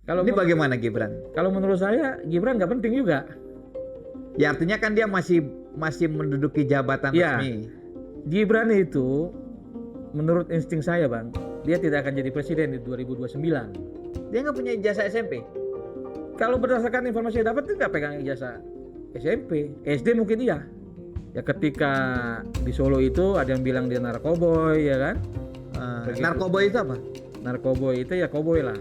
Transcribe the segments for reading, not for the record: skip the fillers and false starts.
Ini bagaimana Gibran? Kalau menurut saya Gibran nggak penting juga. Ya artinya kan dia masih menduduki jabatan Ya, resmi. Gibran itu menurut insting saya Bang, dia tidak akan jadi presiden di 2029. Dia nggak punya ijazah SMP. Kalau berdasarkan informasi yang dapat dia nggak pegang ijazah SMP, SD mungkin iya. Ya ketika di Solo itu ada yang bilang dia narkoboy ya kan? Narkoba itu apa? Narkoboy itu ya koboy lah.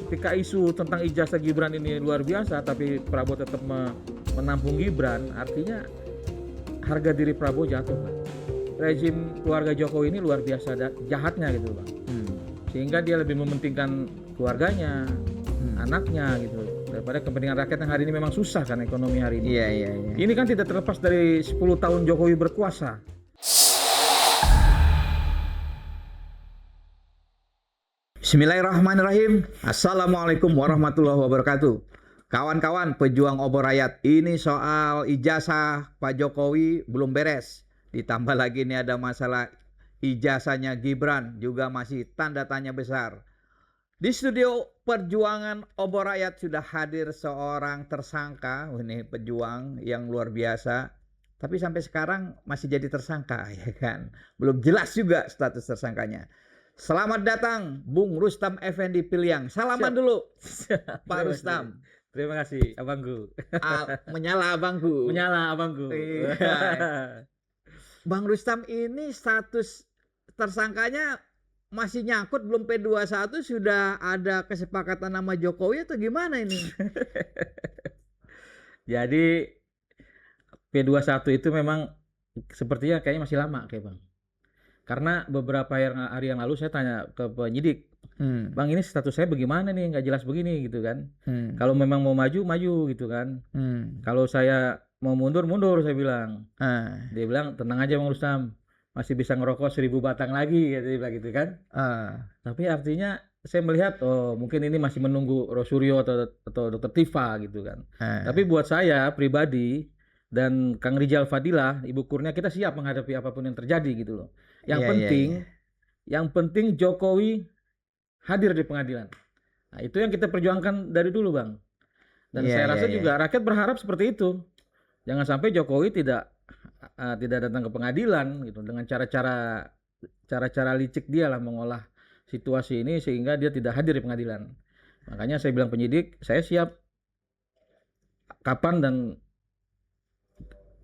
Ketika isu tentang ijazah Gibran ini luar biasa, tapi Prabowo tetap menampung Gibran, artinya harga diri Prabowo jatuh Pak. Rezim keluarga Jokowi ini luar biasa jahatnya gitu Bang. Sehingga dia lebih mementingkan keluarganya, anaknya gitu daripada kepentingan rakyat yang hari ini memang susah kan ekonomi hari ini. Iya. Ini kan tidak terlepas dari 10 tahun Jokowi berkuasa. Bismillahirrahmanirrahim. Assalamualaikum warahmatullahi wabarakatuh. Kawan-kawan pejuang obor rakyat, ini soal ijazah Pak Jokowi belum beres. Ditambah lagi ini ada masalah ijazahnya Gibran juga masih tanda tanya besar. Di studio perjuangan obor rakyat sudah hadir seorang tersangka, ini pejuang yang luar biasa. Tapi sampai sekarang masih jadi tersangka ya kan. Belum jelas juga status tersangkanya. Selamat datang Bung Rustam Effendi Piliang. Salaman dulu Pak Rustam. Terima kasih abangku. Menyala abangku. Menyala abangku. Iya. Bang Rustam ini status tersangkanya masih nyangkut belum P21, sudah ada kesepakatan nama Jokowi atau gimana ini? Jadi P21 itu memang sepertinya kayaknya masih lama kayak Bang. Karena beberapa hari yang lalu saya tanya ke penyidik, Bang ini status saya bagaimana nih, nggak jelas begini gitu kan. Kalau memang mau maju, maju gitu kan. Kalau saya mau mundur, mundur saya bilang. Dia bilang tenang aja Bang Rustam, masih bisa ngerokok 1000 batang lagi gitu kan. Tapi artinya saya melihat mungkin ini masih menunggu Rosuryo atau Dr. Tifa gitu kan. Tapi buat saya pribadi dan Kang Rijal Fadilah, Ibu Kurnia, kita siap menghadapi apapun yang terjadi gitu loh. Yang penting Jokowi hadir di pengadilan. Nah, itu yang kita perjuangkan dari dulu, Bang. Dan saya rasa juga rakyat berharap seperti itu. Jangan sampai Jokowi tidak datang ke pengadilan gitu dengan cara-cara licik dia lah mengolah situasi ini sehingga dia tidak hadir di pengadilan. Makanya saya bilang penyidik, saya siap kapan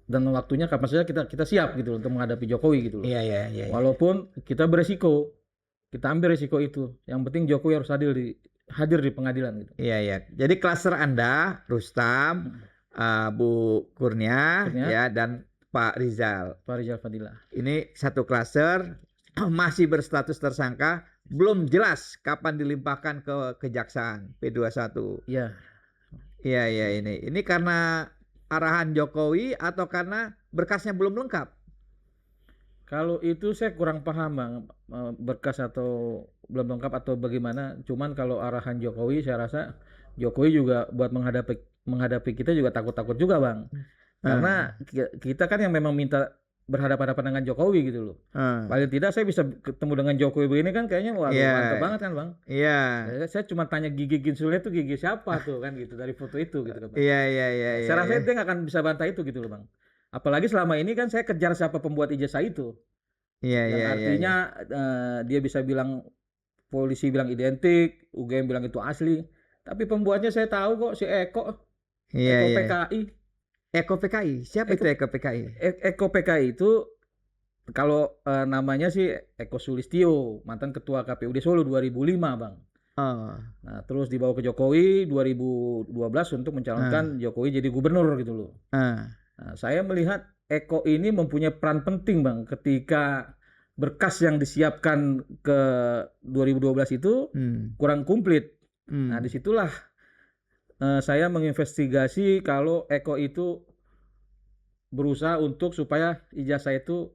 dan waktunya kapan saja kita siap gitu untuk menghadapi Jokowi gitu loh. Iya. Walaupun kita beresiko, kita ambil resiko itu. Yang penting Jokowi harus hadir di pengadilan gitu. Iya. Jadi klaster Anda, Rustam, Bu Kurnia ya dan Pak Rizal. Pak Rizal Fadilah. Ini satu klaster masih berstatus tersangka, belum jelas kapan dilimpahkan ke kejaksaan P21. Iya. Iya ini. Ini karena arahan Jokowi atau karena berkasnya belum lengkap? Kalau itu saya kurang paham Bang, berkas atau belum lengkap atau bagaimana. Cuman kalau arahan Jokowi saya rasa Jokowi juga buat menghadapi kita juga takut-takut juga Bang. Karena kita kan yang memang minta berhadapan-hadapan dengan Jokowi gitu loh. Paling tidak saya bisa ketemu dengan Jokowi begini kan kayaknya mantap banget kan Bang. Iya. Saya cuma tanya gigi Ginsulnya tuh gigi siapa tuh kan gitu dari foto itu gitu kan Bang. Iya. Saya rasa dia nggak akan bisa bantah itu gitu loh Bang. Apalagi selama ini kan saya kejar siapa pembuat ijazah itu. Iya. Artinya dia bisa bilang, polisi bilang identik, UGM bilang itu asli. Tapi pembuatnya saya tahu kok, si Eko. Eko PKI. Eko PKI? Siapa itu Eko PKI? Eko PKI itu kalau namanya sih Eko Sulistyo, mantan ketua KPUD Solo 2005 Bang. Nah terus dibawa ke Jokowi 2012 untuk mencalonkan Jokowi jadi gubernur gitu loh. Nah saya melihat Eko ini mempunyai peran penting Bang ketika berkas yang disiapkan ke 2012 itu kurang komplit. Nah disitulah saya menginvestigasi kalau Eko itu berusaha untuk supaya ijazah itu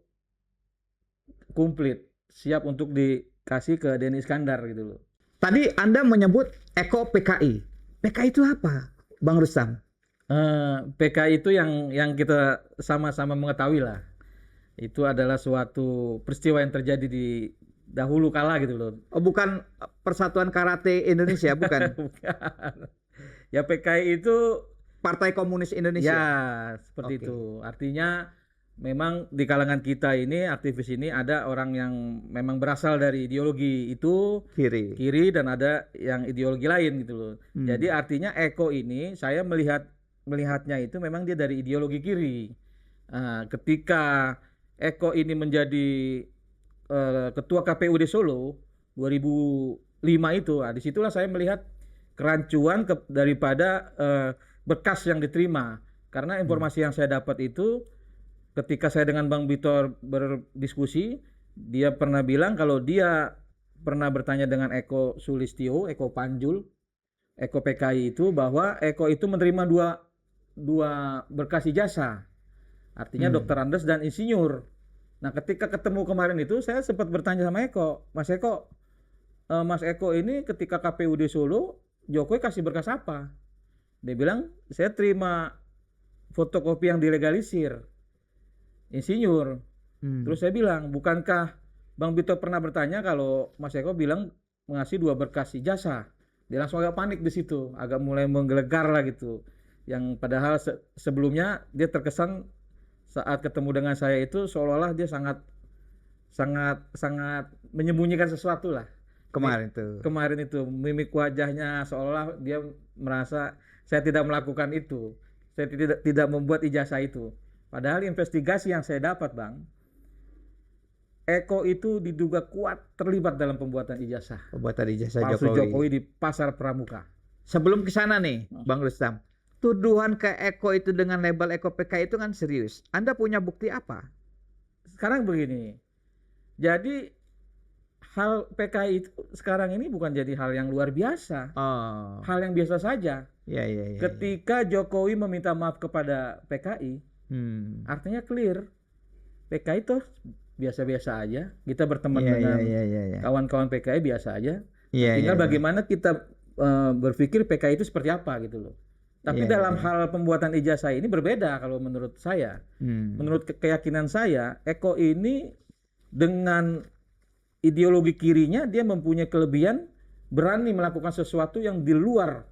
komplit, siap untuk dikasih ke Denny Iskandar gitu loh. Tadi Anda menyebut Eko PKI. PKI itu apa, Bang Rustam? PKI itu yang kita sama-sama mengetahui lah. Itu adalah suatu peristiwa yang terjadi di dahulu kala gitu loh. Oh, bukan Persatuan Karate Indonesia, bukan. Bukan. Ya PKI itu Partai Komunis Indonesia. ya seperti Oke. itu. Artinya memang di kalangan kita ini aktivis ini ada orang yang memang berasal dari ideologi itu Kiri. kiri dan ada yang ideologi lain gitu loh. Hmm. Jadi artinya Eko ini saya melihatnya itu memang dia dari ideologi kiri. Nah, ketika Eko ini menjadi ketua KPUD Solo 2005 itu, nah, disitulah saya melihat kerancuan daripada berkas yang diterima. Karena informasi yang saya dapat itu ketika saya dengan Bang Bitor berdiskusi, dia pernah bilang kalau dia pernah bertanya dengan Eko Sulistyo, Eko Panjul, Eko PKI itu bahwa Eko itu menerima dua berkas ijazah. Artinya dokter Andes dan insinyur. Nah, ketika ketemu kemarin itu saya sempat bertanya sama Eko, Mas Eko ini ketika KPUD Solo, Jokowi kasih berkas apa? Dia bilang, saya terima fotokopi yang dilegalisir, insinyur. Terus saya bilang, bukankah Bang Bito pernah bertanya kalau Mas Eko bilang mengasih 2 berkas ijazah? Dia langsung agak panik di situ, agak mulai menggelegar lah gitu. Yang padahal sebelumnya dia terkesan saat ketemu dengan saya itu seolah-olah dia sangat menyembunyikan sesuatu lah. Kemarin itu mimik wajahnya seolah-olah dia merasa saya tidak melakukan itu. Saya tidak membuat ijazah itu. Padahal investigasi yang saya dapat, Bang, Eko itu diduga kuat terlibat dalam pembuatan ijazah. Pembuatan ijazah palsu Jokowi di Pasar Pramuka. Sebelum ke sana nih, Bang Rustam. Tuduhan ke Eko itu dengan label Eko PKI itu kan serius. Anda punya bukti apa? Sekarang begini. Jadi hal PKI itu sekarang ini bukan jadi hal yang luar biasa. Hal yang biasa saja. Ya. Ketika Jokowi meminta maaf kepada PKI, artinya clear. PKI itu biasa-biasa aja. Kita berteman dengan kawan-kawan PKI biasa aja. Tinggal bagaimana kita berpikir PKI itu seperti apa gitu loh. Tapi dalam hal pembuatan ijazah ini berbeda kalau menurut saya. Menurut keyakinan saya, Eko ini dengan ideologi kirinya dia mempunyai kelebihan berani melakukan sesuatu yang di luar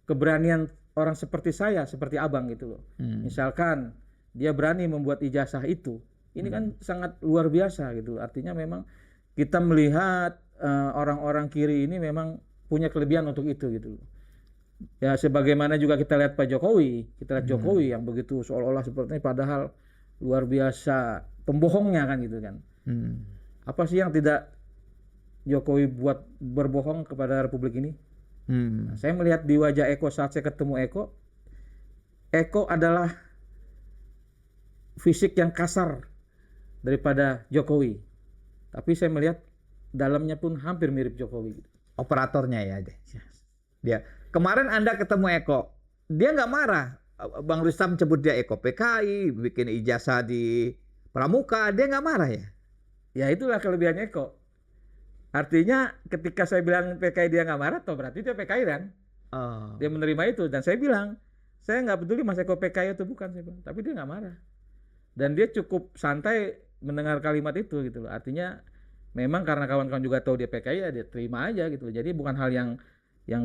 keberanian orang seperti saya, seperti Abang gitu loh. Misalkan dia berani membuat ijazah itu. Ini kan sangat luar biasa gitu. Artinya memang kita melihat orang-orang kiri ini memang punya kelebihan untuk itu gitu loh. Ya sebagaimana juga kita lihat Pak Jokowi, kita lihat Jokowi yang begitu seolah-olah seperti ini padahal luar biasa pembohongnya kan gitu kan. Apa sih yang tidak Jokowi buat berbohong kepada Republik ini? Nah, saya melihat di wajah Eko saat saya ketemu Eko adalah fisik yang kasar daripada Jokowi. Tapi saya melihat dalamnya pun hampir mirip Jokowi. Operatornya ya. Dia. Kemarin Anda ketemu Eko, dia nggak marah. Bang Rustam sebut dia Eko PKI, bikin ijazah di Pramuka, dia nggak marah ya? Ya itulah kelebihannya Eko. Artinya ketika saya bilang PKI dia nggak marah, toh berarti dia PKI kan? Dia menerima itu dan saya bilang, saya nggak peduli Mas Eko PKI atau bukan, saya bilang, tapi dia nggak marah. Dan dia cukup santai mendengar kalimat itu gitu loh. Artinya memang karena kawan-kawan juga tahu dia PKI ya dia terima aja gitu. Jadi bukan hal yang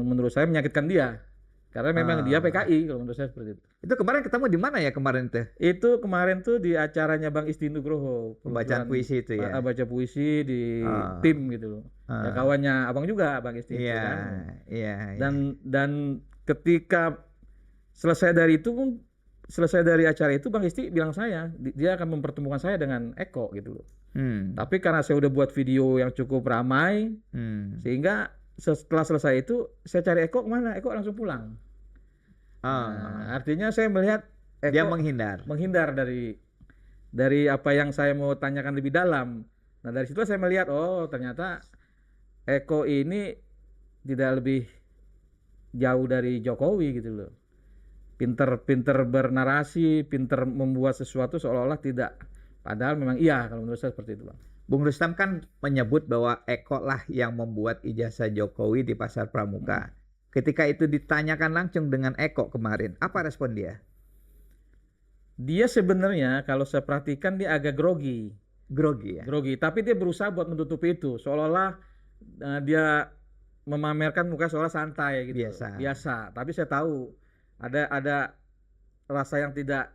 menurut saya menyakitkan dia. Karena memang dia PKI kalau menurut saya seperti itu. Itu kemarin ketemu di mana ya kemarin teh? Itu kemarin tuh di acaranya Bang Isti Nugroho. Pembacaan puisi itu ya? Baca puisi di tim gitu loh. Ya kawannya Abang juga Bang Isti. Iya. Dan ketika selesai dari acara itu Bang Isti bilang saya, dia akan mempertemukan saya dengan Eko gitu loh. Tapi karena saya udah buat video yang cukup ramai, sehingga setelah selesai itu saya cari Eko kemana? Eko langsung pulang. Nah, artinya saya melihat Eko dia menghindar dari apa yang saya mau tanyakan lebih dalam. Nah dari situ saya melihat ternyata Eko ini tidak lebih jauh dari Jokowi gitu loh. Pinter bernarasi, pinter membuat sesuatu seolah-olah tidak. Padahal memang iya kalau menurut saya seperti itu, Bang. Bung Rustam kan menyebut bahwa Eko lah yang membuat ijazah Jokowi di Pasar Pramuka. Ketika itu ditanyakan langsung dengan Eko kemarin, apa respon dia? Dia sebenarnya kalau saya perhatikan dia agak grogi. grogi ya. Grogi, tapi dia berusaha buat menutupi itu, seolah-olah dia memamerkan muka seolah santai gitu. Biasa. Tapi saya tahu ada rasa yang tidak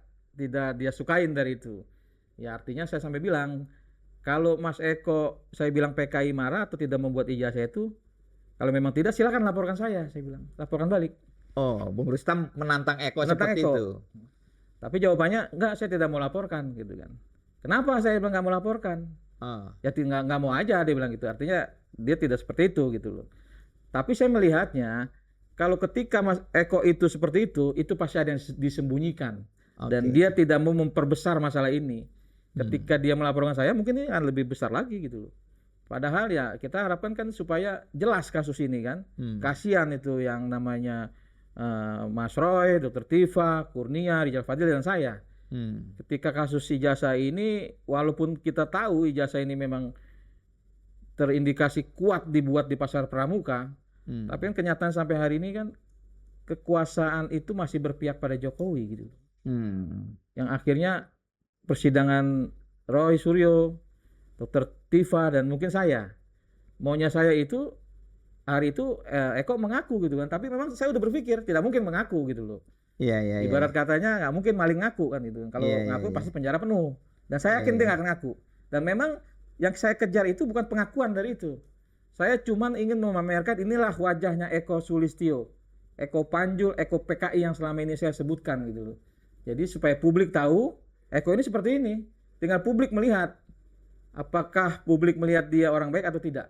dia sukain dari itu. Ya artinya saya sampai bilang, kalau Mas Eko saya bilang PKI marah atau tidak membuat ijazah itu, kalau memang tidak silakan laporkan saya bilang, laporkan balik. Oh, Bung Rustam menantang Eko Menantang seperti Eko. itu. Tapi jawabannya enggak, saya tidak mau laporkan gitu kan. Kenapa saya bilang nggak mau laporkan? Ya nggak mau aja dia bilang gitu. Artinya dia tidak seperti itu gitu loh. Tapi saya melihatnya kalau ketika Mas Eko itu seperti itu pasti ada yang disembunyikan. Dan dia tidak mau memperbesar masalah ini. Ketika dia melaporkan saya mungkin ini akan lebih besar lagi gitu loh. Padahal ya kita harapkan kan supaya jelas kasus ini kan. Kasihan itu yang namanya Mas Roy, Dr. Tifa, Kurnia, Rijal Fadil dan saya. Ketika kasus ijazah ini, walaupun kita tahu ijazah ini memang terindikasi kuat dibuat di pasar pramuka, tapi kan kenyataan sampai hari ini kan kekuasaan itu masih berpihak pada Jokowi gitu. Yang akhirnya persidangan Roy Suryo, Dr. Tifa dan mungkin saya, maunya saya itu hari itu Eko mengaku gitu kan, tapi memang saya udah berpikir tidak mungkin mengaku gitu loh. Iya. Ibarat katanya nggak mungkin maling ngaku kan itu. Kalau ngaku pasti penjara penuh. Dan saya yakin dia nggak akan ngaku. Dan memang yang saya kejar itu bukan pengakuan dari itu. Saya cuman ingin memamerkan inilah wajahnya Eko Sulistyo, Eko Panjul, Eko PKI yang selama ini saya sebutkan gitu loh. Jadi supaya publik tahu Eko ini seperti ini. Tinggal publik melihat apakah publik melihat dia orang baik atau tidak.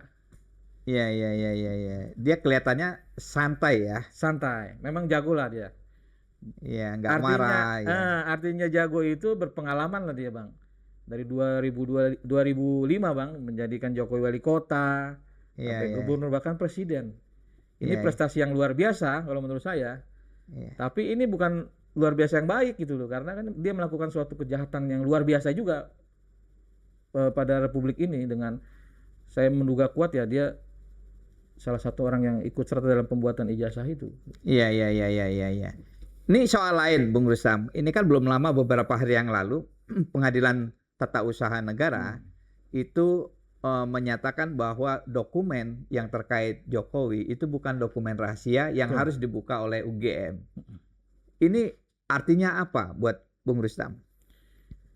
Iya. Dia kelihatannya santai ya. Santai. Memang jago lah dia. Iya, nggak marah. Artinya jago itu berpengalaman lah dia bang. Dari 2005 bang, menjadikan Jokowi wali kota, sampai gubernur bahkan presiden. Ini prestasi yang luar biasa kalau menurut saya. Tapi ini bukan luar biasa yang baik gitu loh, karena kan dia melakukan suatu kejahatan yang luar biasa juga pada republik ini. Dengan saya menduga kuat ya dia salah satu orang yang ikut serta dalam pembuatan ijazah itu. Iya. Ini soal lain, Bung Rustam. Ini kan belum lama, beberapa hari yang lalu, Pengadilan Tata Usaha Negara itu menyatakan bahwa dokumen yang terkait Jokowi itu bukan dokumen rahasia yang harus dibuka oleh UGM. Ini artinya apa buat Bung Rustam?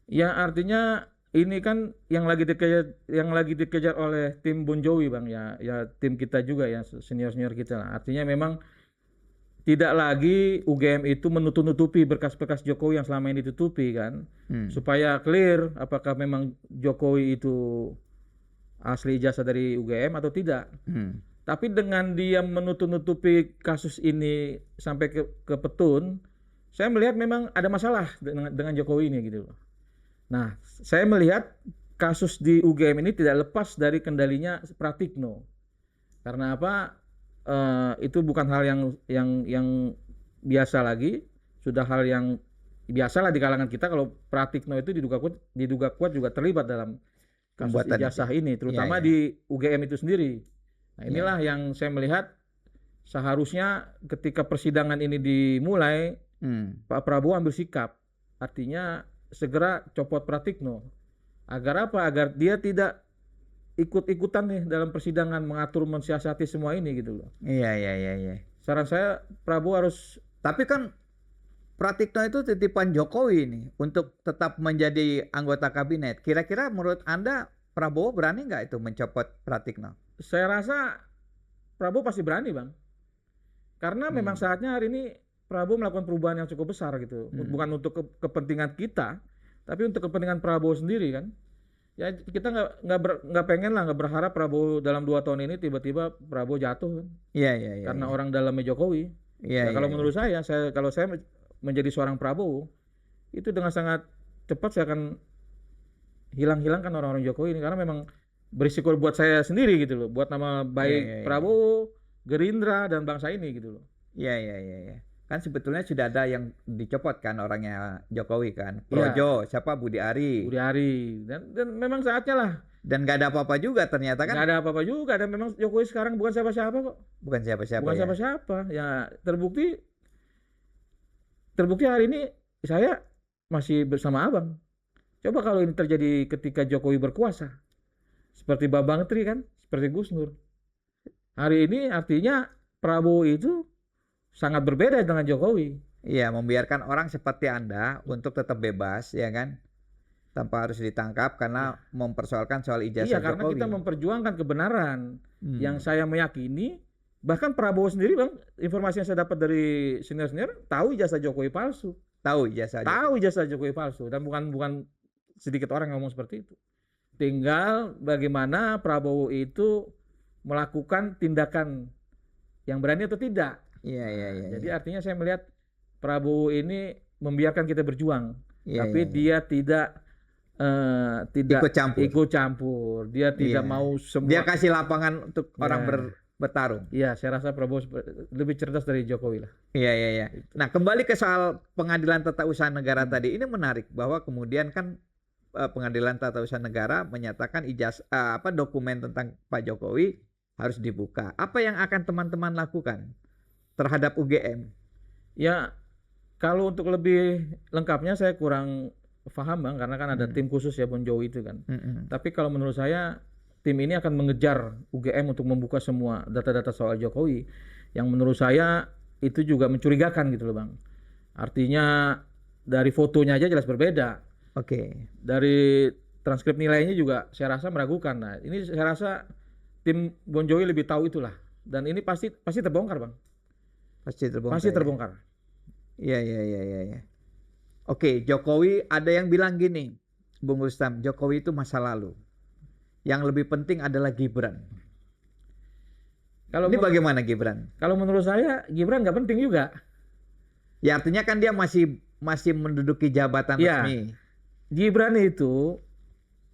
Ya artinya ini kan yang lagi dikejar oleh tim Bon Jovi bang ya tim kita juga ya senior kita lah. Artinya memang tidak lagi UGM itu menutup-nutupi berkas-berkas Jokowi yang selama ini ditutupi kan, supaya clear apakah memang Jokowi itu asli ijazah dari UGM atau tidak. Tapi dengan dia menutup-nutupi kasus ini sampai ke petun, saya melihat memang ada masalah dengan Jokowi ini gitu. Nah, saya melihat kasus di UGM ini tidak lepas dari kendalinya Pratikno. Karena apa? Itu bukan hal yang biasa lagi, sudah hal yang biasa lah di kalangan kita kalau Pratikno itu diduga kuat juga terlibat dalam kasus ijazah ini, terutama di UGM itu sendiri. Nah, inilah yang saya melihat seharusnya ketika persidangan ini dimulai, Pak Prabowo ambil sikap, artinya segera copot Pratikno. Agar apa? Agar dia tidak ikut-ikutan nih dalam persidangan mengatur mensiasati semua ini gitu loh. Iya. Saran saya Prabowo harus. Tapi kan Pratikno itu titipan Jokowi nih untuk tetap menjadi anggota kabinet. Kira-kira menurut Anda Prabowo berani nggak itu mencopot Pratikno? Saya rasa Prabowo pasti berani bang. Karena memang saatnya hari ini Prabowo melakukan perubahan yang cukup besar gitu. Bukan untuk kepentingan kita, tapi untuk kepentingan Prabowo sendiri kan. Ya kita nggak pengen lah, nggak berharap Prabowo dalam 2 tahun ini tiba-tiba Prabowo jatuh kan. Iya. Karena orang dalamnya Jokowi. Kalau menurut saya kalau saya menjadi seorang Prabowo itu dengan sangat cepat saya akan hilangkan orang-orang Jokowi ini, karena memang berisiko buat saya sendiri gitu loh, buat nama baik Prabowo, Gerindra dan bangsa ini gitu loh. Iya. Kan sebetulnya sudah ada yang dicopot kan orangnya Jokowi kan. Projo, siapa Budi Ari. Dan memang saatnya lah. Dan nggak ada apa-apa juga ternyata kan. Nggak ada apa-apa juga, dan memang Jokowi sekarang bukan siapa-siapa kok. Bukan siapa-siapa. Ya terbukti hari ini saya masih bersama abang. Coba kalau ini terjadi ketika Jokowi berkuasa, seperti Bambang Tri kan, seperti Gus Nur. Hari ini artinya Prabowo itu sangat berbeda dengan Jokowi. Iya, membiarkan orang seperti Anda untuk tetap bebas, ya kan? Tanpa harus ditangkap karena mempersoalkan soal ijazah Iya, karena Jokowi. kita memperjuangkan kebenaran. Hmm. Yang saya meyakini, bahkan Prabowo sendiri bang, informasi yang saya dapat dari senior-senior, tahu ijazah Jokowi palsu. Tahu ijazah Jokowi. Tahu ijazah Jokowi palsu, dan bukan sedikit orang yang ngomong seperti itu. Tinggal bagaimana Prabowo itu melakukan tindakan yang berani atau tidak. Iya. Jadi artinya saya melihat Prabowo ini membiarkan kita berjuang, tapi dia tidak ikut campur. Dia tidak mau semua. Dia kasih lapangan untuk orang bertarung. Iya, saya rasa Prabowo lebih cerdas dari Jokowi lah. Iya. Nah, kembali ke soal pengadilan tata usaha negara tadi, ini menarik bahwa kemudian kan pengadilan tata usaha negara menyatakan dokumen tentang Pak Jokowi harus dibuka. Apa yang akan teman-teman lakukan terhadap UGM? Ya, kalau untuk lebih lengkapnya saya kurang paham bang, karena kan ada tim khusus ya Bonjowi itu kan. Tapi kalau menurut saya tim ini akan mengejar UGM untuk membuka semua data-data soal Jokowi, yang menurut saya itu juga mencurigakan gitu loh bang. Artinya dari fotonya aja jelas berbeda. Oke. Dari transkrip nilainya juga saya rasa meragukan. Nah ini saya rasa tim Bonjowi lebih tahu itulah, dan ini pasti terbongkar bang. Pasti terbongkar. Iya. Oke, Jokowi ada yang bilang gini, Bung Rustam, Jokowi itu masa lalu. Yang lebih penting adalah Gibran. Ini bagaimana Gibran? Kalau menurut saya Gibran nggak penting juga. Ya artinya kan dia masih menduduki jabatan resmi. Gibran itu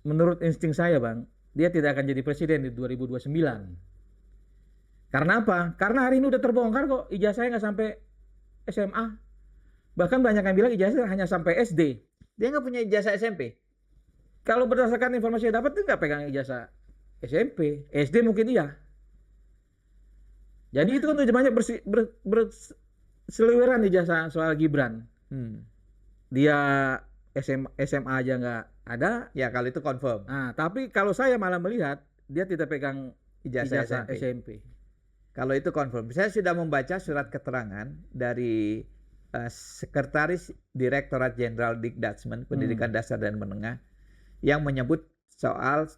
menurut insting saya bang, dia tidak akan jadi presiden di 2029. Karena apa? Karena hari ini udah terbongkar kok, ijazahnya nggak sampai SMA. Bahkan banyak yang bilang ijazah hanya sampai SD. Dia nggak punya ijazah SMP. Kalau berdasarkan informasi yang dapat, dia nggak pegang ijazah SMP. SD mungkin iya. Jadi itu kan tujuannya berseliweran ijazah soal Gibran. Dia SMA aja nggak ada. Ya kalau itu confirm. Nah, tapi kalau saya malah melihat dia tidak pegang ijazah SMP. Kalau itu confirm. Saya sudah membaca surat keterangan dari Sekretaris Direktorat Jenderal Dikdasmen Pendidikan Dasar dan Menengah yang menyebut soal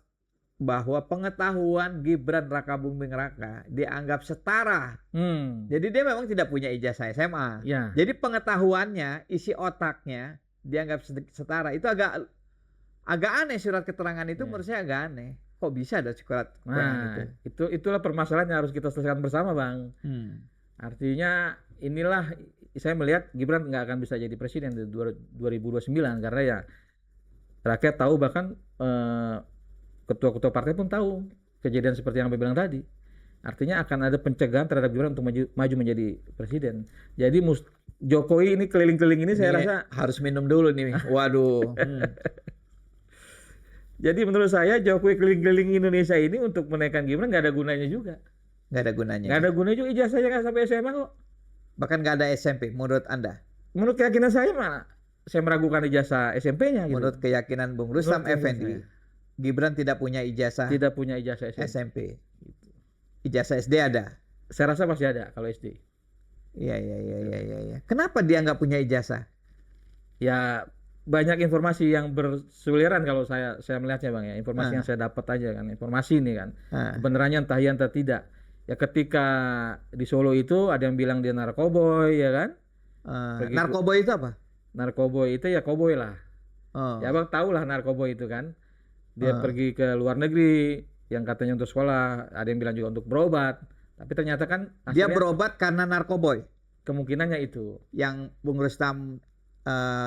bahwa pengetahuan Gibran Rakabuming Raka dianggap setara. Jadi dia memang tidak punya ijazah SMA. Ya. Jadi pengetahuannya, isi otaknya dianggap setara. Itu agak aneh surat keterangan itu, menurut saya agak aneh. Kok bisa ada surat keterangan itu? Itulah permasalahan yang harus kita selesaikan bersama, Bang. Artinya inilah saya melihat Gibran nggak akan bisa jadi presiden di 2029 karena ya rakyat tahu, bahkan ketua-ketua partai pun tahu kejadian seperti yang Abang bilang tadi. Artinya akan ada pencegahan terhadap Gibran untuk maju menjadi presiden. Jadi Jokowi ini keliling-keliling ini saya rasa harus minum dulu nih. Waduh. Jadi menurut saya Jokowi keliling-keliling Indonesia ini untuk menaikkan Gibran nggak ada gunanya juga. Nggak ada gunanya. Nggak ada gunanya juga, ijazahnya nggak sampai SMA kok. Bahkan nggak ada SMP menurut Anda? Menurut keyakinan saya mana? Saya meragukan ijazah SMP-nya. Gitu. Menurut keyakinan Bung Rustam Effendi, Gibran tidak punya ijazah. Tidak punya ijazah SMP. Ijazah SD ada? Saya rasa pasti ada kalau SD. Iya. Kenapa dia nggak punya ijazah? Ya banyak informasi yang berseliweran kalau saya melihatnya bang ya. Informasi yang saya dapat aja kan. Informasi ini kan. Kebenarannya entah iya entah tidak. Ya ketika di Solo itu ada yang bilang dia narkoboy ya kan. Narkoboy itu apa? Narkoboy itu ya koboy lah. Ya abang tahu lah narkoboy itu kan. Dia pergi ke luar negeri yang katanya untuk sekolah, ada yang bilang juga untuk berobat. Tapi ternyata kan dia berobat karena narkoboy. Kemungkinannya itu. Yang Bung Rustam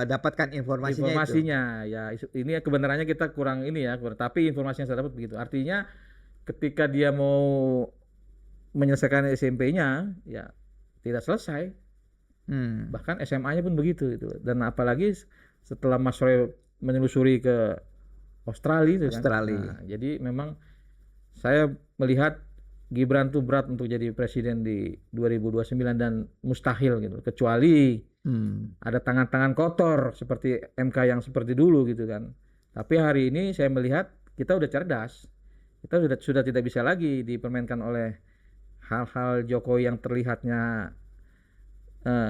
dapatkan informasinya itu. Ya ini kebenarannya kita kurang ini ya, tapi informasi yang saya dapat begitu. Artinya ketika dia mau menyelesaikan SMP-nya ya tidak selesai. Bahkan SMA-nya pun begitu itu. Dan apalagi setelah Mas Roy menelusuri ke Australia. Nah, jadi memang saya melihat Gibran tuh berat untuk jadi presiden di 2029 dan mustahil gitu. Kecuali ada tangan-tangan kotor seperti MK yang seperti dulu gitu kan. Tapi hari ini saya melihat kita udah cerdas. Kita sudah tidak bisa lagi dipermainkan oleh hal-hal Jokowi yang terlihatnya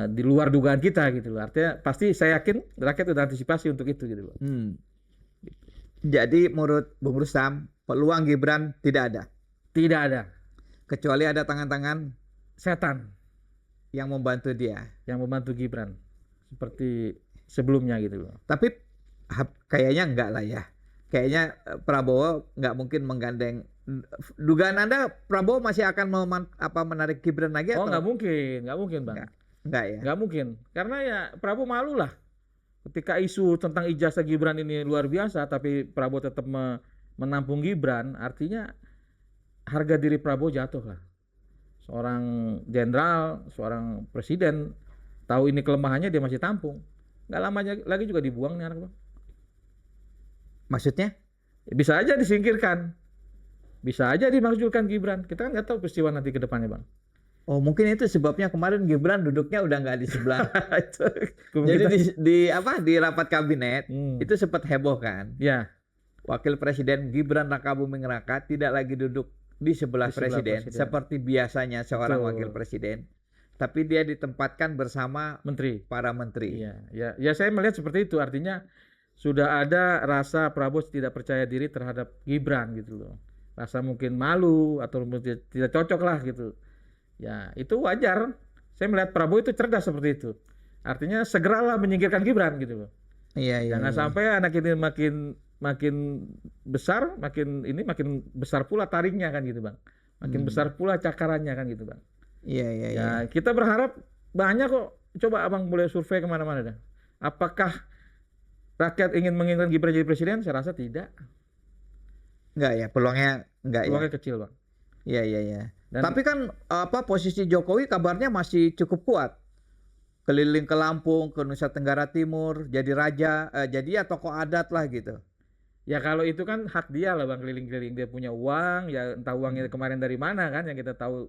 di luar dugaan kita gitu loh. Artinya pasti saya yakin rakyat udah antisipasi untuk itu gitu loh. Jadi menurut Bung Rustam, peluang Gibran tidak ada. Tidak ada. Kecuali ada tangan-tangan Setan yang membantu dia. yang membantu Gibran seperti sebelumnya gitu loh. Tapi kayaknya enggak lah ya. Kayaknya Prabowo nggak mungkin menggandeng. Dugaan Anda Prabowo masih akan menarik Gibran lagi Oh, atau? nggak mungkin Bang. Enggak ya. Nggak mungkin. Karena ya Prabowo malu lah. Ketika isu tentang ijazah Gibran ini luar biasa, tapi Prabowo tetap menampung Gibran, artinya harga diri Prabowo jatuh lah. Seorang jenderal, seorang presiden, tahu ini kelemahannya dia masih tampung. Nggak lama lagi juga dibuang nih anak Bang. Maksudnya? Bisa aja disingkirkan. Bisa aja dimakzulkan Gibran. Kita kan nggak tahu peristiwa nanti ke depannya Bang. Oh, mungkin itu sebabnya kemarin Gibran duduknya udah nggak di sebelah. Jadi di rapat kabinet itu sempat heboh kan? Ya. Wakil Presiden Gibran Rakabuming Raka tidak lagi duduk di sebelah presiden seperti biasanya seorang wakil presiden, tapi dia ditempatkan bersama para menteri. Iya, ya saya melihat seperti itu. Artinya sudah ada rasa Prabowo tidak percaya diri terhadap Gibran gitu loh. Rasa mungkin malu atau mungkin tidak cocok lah gitu. Ya, itu wajar. Saya melihat Prabowo itu cerdas seperti itu. Artinya segeralah menyingkirkan Gibran gitu loh. Iya. Jangan sampai anak ini makin besar, makin besar pula taringnya kan gitu Bang. Makin besar pula cakarannya kan gitu Bang. Iya. Kita berharap banyak kok. Coba Abang boleh survei kemana-mana dah. Apakah rakyat ingin menginginkan Gibran jadi presiden? Saya rasa tidak. Enggak ya, peluangnya kecil Bang. Iya. Tapi kan posisi Jokowi kabarnya masih cukup kuat. Keliling ke Lampung, ke Nusa Tenggara Timur, jadi raja, jadi ya tokoh adat lah gitu. Ya kalau itu kan hak dia lah Bang, keliling-keliling, dia punya uang, ya entah uangnya kemarin dari mana kan yang kita tahu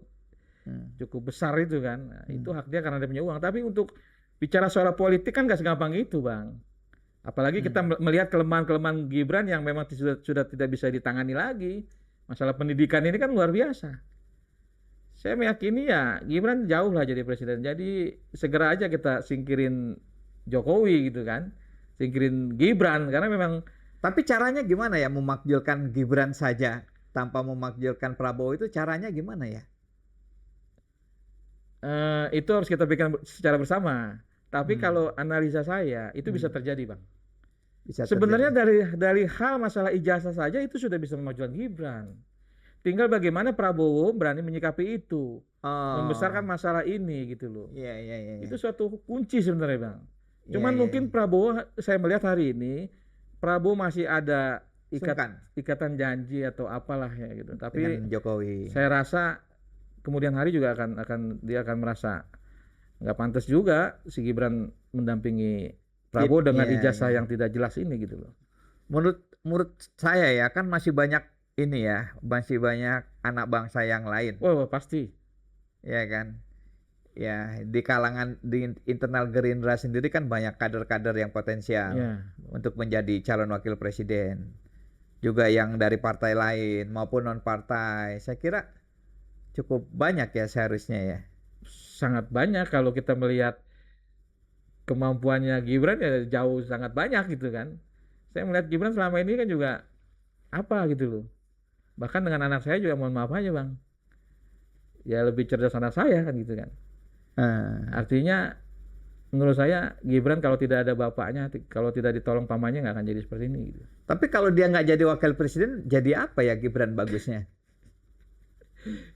cukup besar itu kan. Nah, itu hak dia karena dia punya uang. Tapi untuk bicara soal politik kan gak segampang itu Bang. Apalagi kita melihat kelemahan-kelemahan Gibran yang memang sudah tidak bisa ditangani lagi. Masalah pendidikan ini kan luar biasa. Saya meyakini ya Gibran jauh lah jadi presiden. Jadi segera aja kita singkirin Jokowi gitu kan. Singkirin Gibran karena memang. Tapi caranya gimana ya memakjulkan Gibran saja tanpa memakjulkan Prabowo, itu caranya gimana ya? Itu harus kita pikirkan secara bersama. Tapi kalau analisa saya itu bisa terjadi Bang. Sebenarnya dari hal masalah ijazah saja itu sudah bisa memajukan Gibran. Tinggal bagaimana Prabowo berani menyikapi itu, membesarkan masalah ini gitu loh. Iya. Itu suatu kunci sebenarnya Bang. Cuman mungkin Prabowo, saya melihat hari ini Prabowo masih ada ikatan janji atau apalah ya gitu. Tapi dengan Jokowi, saya rasa kemudian hari juga dia akan merasa nggak pantas juga si Gibran mendampingi Prabowo dengan ijazah yang tidak jelas ini gitu loh. Menurut saya ya kan masih banyak anak bangsa yang lain. Oh pasti. Ya kan. Ya di internal Gerindra sendiri kan banyak kader-kader yang potensial untuk menjadi calon wakil presiden. Juga yang dari partai lain maupun non partai. Saya kira cukup banyak ya seharusnya ya. Sangat banyak kalau kita melihat kemampuannya Gibran ya jauh sangat banyak gitu kan. Saya melihat Gibran selama ini kan juga apa gitu loh. Bahkan dengan anak saya juga mohon maaf aja Bang. Ya lebih cerdas anak saya kan gitu kan. Artinya menurut saya Gibran kalau tidak ada bapaknya, kalau tidak ditolong pamannya nggak akan jadi seperti ini gitu. Tapi kalau dia nggak jadi wakil presiden, jadi apa ya Gibran bagusnya?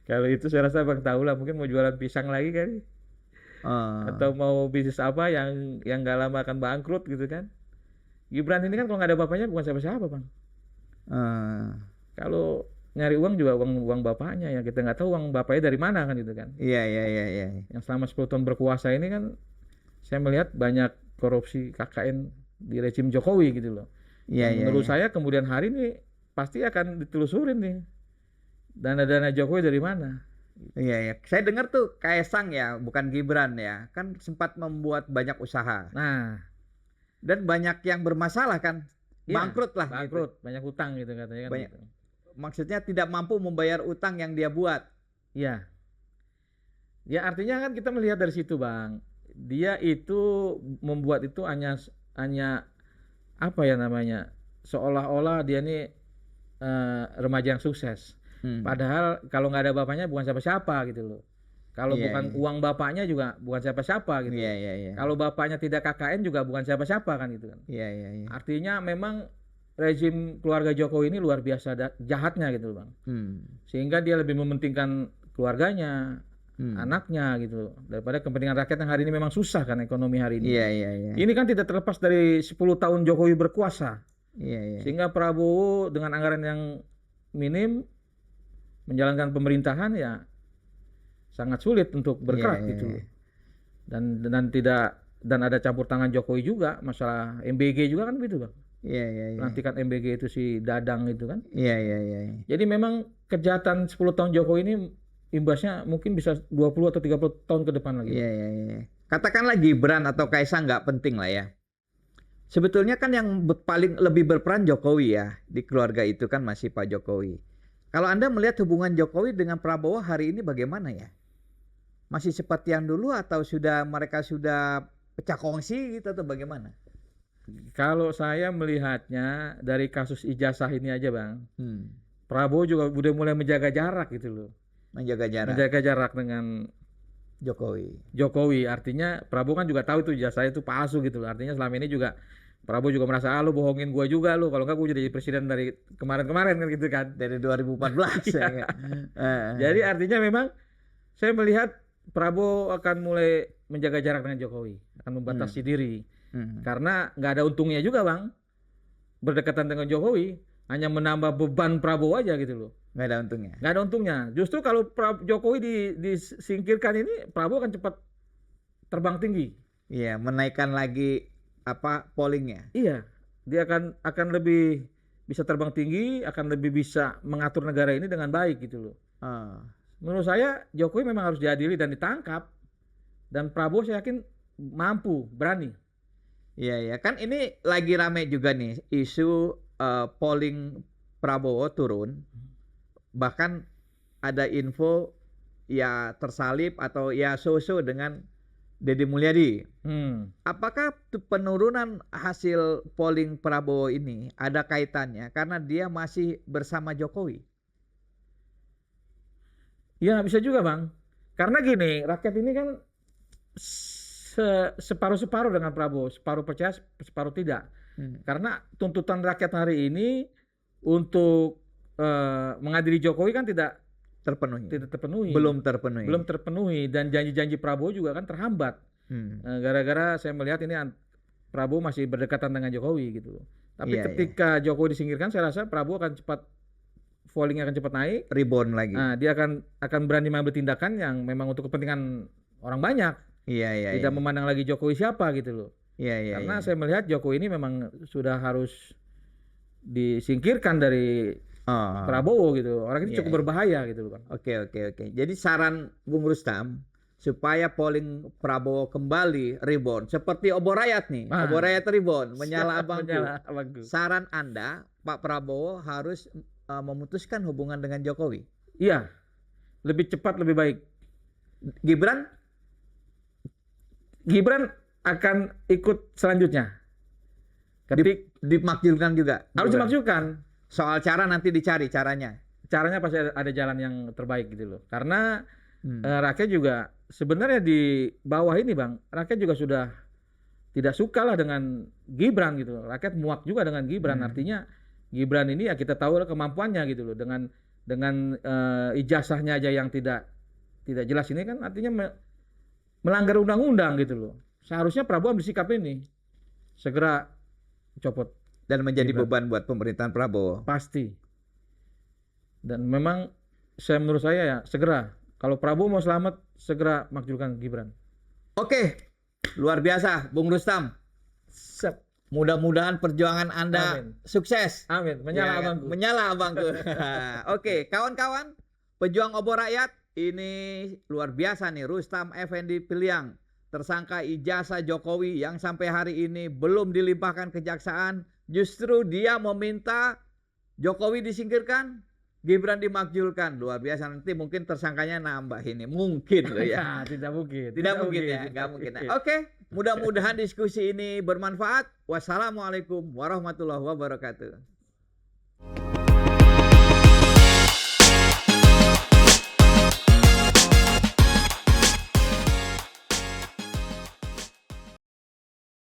Kalau itu saya rasa Bang tahu lah, mungkin mau jualan pisang lagi kan. Atau mau bisnis apa yang nggak lama akan bangkrut gitu kan. Gibran ini kan kalau nggak ada bapaknya bukan siapa-siapa Bang. Kalau nyari uang juga uang bapaknya ya, kita nggak tahu uang bapaknya dari mana kan gitu kan. Iya. Yang selama 10 tahun berkuasa ini kan saya melihat banyak korupsi KKN di rezim Jokowi gitu loh. Menurut saya kemudian hari ini pasti akan ditelusurin nih dana-dana Jokowi dari mana. Iya. Saya dengar tuh Kaesang ya, bukan Gibran ya, kan sempat membuat banyak usaha. Nah, dan banyak yang bermasalah kan. Iya, bangkrut lah. Gitu. bangkrut, banyak hutang gitu katanya kan. Banyak. Gitu. Maksudnya tidak mampu membayar utang yang dia buat. Iya. Ya artinya kan kita melihat dari situ Bang. Dia itu membuat itu hanya apa ya namanya? Seolah-olah dia ini remaja yang sukses. Padahal kalau nggak ada bapaknya bukan siapa-siapa gitu loh. Kalau Iya, bukan iya. uang bapaknya juga bukan siapa-siapa gitu. Iya, iya, iya. Kalau bapaknya tidak KKN juga bukan siapa-siapa kan gitu kan. Iya, iya, iya. Artinya memang rezim keluarga Jokowi ini luar biasa jahatnya gitu loh Bang. Sehingga dia lebih mementingkan keluarganya, anaknya gitu loh, daripada kepentingan rakyat yang hari ini memang susah kan ekonomi hari ini. Iya, iya, iya. Ini kan tidak terlepas dari 10 tahun Jokowi berkuasa. Iya, iya. Sehingga Prabowo dengan anggaran yang minim menjalankan pemerintahan ya sangat sulit untuk bergerak Iya, gitu iya, loh. Dan ada campur tangan Jokowi juga masalah MBG juga kan begitu Bang. Iya, iya, iya. Pelantikan MBG itu si Dadang itu kan. Iya, iya, iya. Jadi memang kejahatan 10 tahun Jokowi ini imbasnya mungkin bisa 20 atau 30 tahun ke depan lagi. Iya, iya, iya. Katakanlah Gibran atau Kaisang nggak penting lah ya. Sebetulnya kan yang paling lebih berperan Jokowi ya. Di keluarga itu kan masih Pak Jokowi. Kalau Anda melihat hubungan Jokowi dengan Prabowo hari ini bagaimana ya? Masih seperti yang dulu atau mereka sudah pecah kongsi gitu atau bagaimana? Kalau saya melihatnya dari kasus ijazah ini aja Bang, Prabowo juga udah mulai menjaga jarak gitu loh. Menjaga jarak. Menjaga jarak dengan Jokowi. Artinya Prabowo kan juga tahu itu ijazah itu palsu gitu loh. Artinya selama ini juga Prabowo juga merasa lu bohongin gua juga lu. Kalau enggak gua jadi presiden dari kemarin-kemarin kan gitu kan. Dari 2014 ya. Jadi artinya memang saya melihat Prabowo akan mulai menjaga jarak dengan Jokowi, akan membatasi diri. Karena nggak ada untungnya juga Bang. Berdekatan dengan Jokowi hanya menambah beban Prabowo aja gitu loh. Nggak ada untungnya. Nggak ada untungnya. Justru kalau Jokowi disingkirkan ini, Prabowo akan cepat terbang tinggi. Iya, menaikkan lagi pollingnya. Iya, dia akan lebih bisa terbang tinggi, akan lebih bisa mengatur negara ini dengan baik gitu loh. Menurut saya Jokowi memang harus diadili dan ditangkap. Dan Prabowo saya yakin mampu, berani. Iya, ya kan ini lagi rame juga nih isu polling Prabowo turun. Bahkan ada info ya tersalib atau ya so-so dengan Deddy Mulyadi. Apakah penurunan hasil polling Prabowo ini ada kaitannya karena dia masih bersama Jokowi? Ya bisa juga Bang. Karena gini, rakyat ini kan separuh-separuh dengan Prabowo, separuh percaya, separuh tidak. Karena tuntutan rakyat hari ini untuk mengadili Jokowi kan tidak terpenuhi. Belum terpenuhi dan janji-janji Prabowo juga kan terhambat. Gara-gara saya melihat ini Prabowo masih berdekatan dengan Jokowi gitu. Tapi ketika Jokowi disingkirkan, saya rasa Prabowo akan cepat fallingnya akan cepat naik, rebound lagi. Nah, dia akan berani mengambil tindakan yang memang untuk kepentingan orang banyak. Tidak memandang lagi Jokowi siapa gitu loh. Karena saya melihat Jokowi ini memang sudah harus disingkirkan dari Prabowo gitu. Orang ini cukup berbahaya gitu loh Bang. Oke. Jadi saran Bung Rustam supaya polling Prabowo kembali rebound seperti obor rakyat nih. Obor rakyat rebound, menyala abangku. Saran Anda, Pak Prabowo harus memutuskan hubungan dengan Jokowi. Iya. Lebih cepat lebih baik. Gibran akan ikut selanjutnya. Dimakzulkan juga. Harus dimakzulkan. Soal cara nanti dicari caranya. Caranya pasti ada jalan yang terbaik gitu loh. Karena rakyat juga sebenarnya di bawah ini Bang, rakyat juga sudah tidak suka lah dengan Gibran gitu. Rakyat muak juga dengan Gibran. Artinya Gibran ini ya kita tahu lah kemampuannya gitu loh. Dengan ijazahnya aja yang tidak jelas ini kan artinya melanggar undang-undang gitu loh. Seharusnya Prabowo ambil sikap ini. Segera copot. Dan menjadi beban buat pemerintahan Prabowo. Pasti. Dan memang menurut saya ya segera. Kalau Prabowo mau selamat, segera makzulkan Gibran. Oke. Luar biasa Bung Rustam. Mudah-mudahan perjuangan Anda sukses. Amin. Menyala abangku. Menyala abangku. Oke, kawan-kawan. Pejuang obor rakyat. Ini luar biasa nih, Rustam Effendi Piliang, tersangka ijazah Jokowi yang sampai hari ini belum dilimpahkan kejaksaan justru dia meminta Jokowi disingkirkan, Gibran dimakzulkan. Luar biasa, nanti mungkin tersangkanya nambah ini. Mungkin loh ya. Nah, tidak mungkin. Tidak mungkin ya, nggak mungkin. Oke, mudah-mudahan diskusi ini bermanfaat. Wassalamualaikum warahmatullahi wabarakatuh.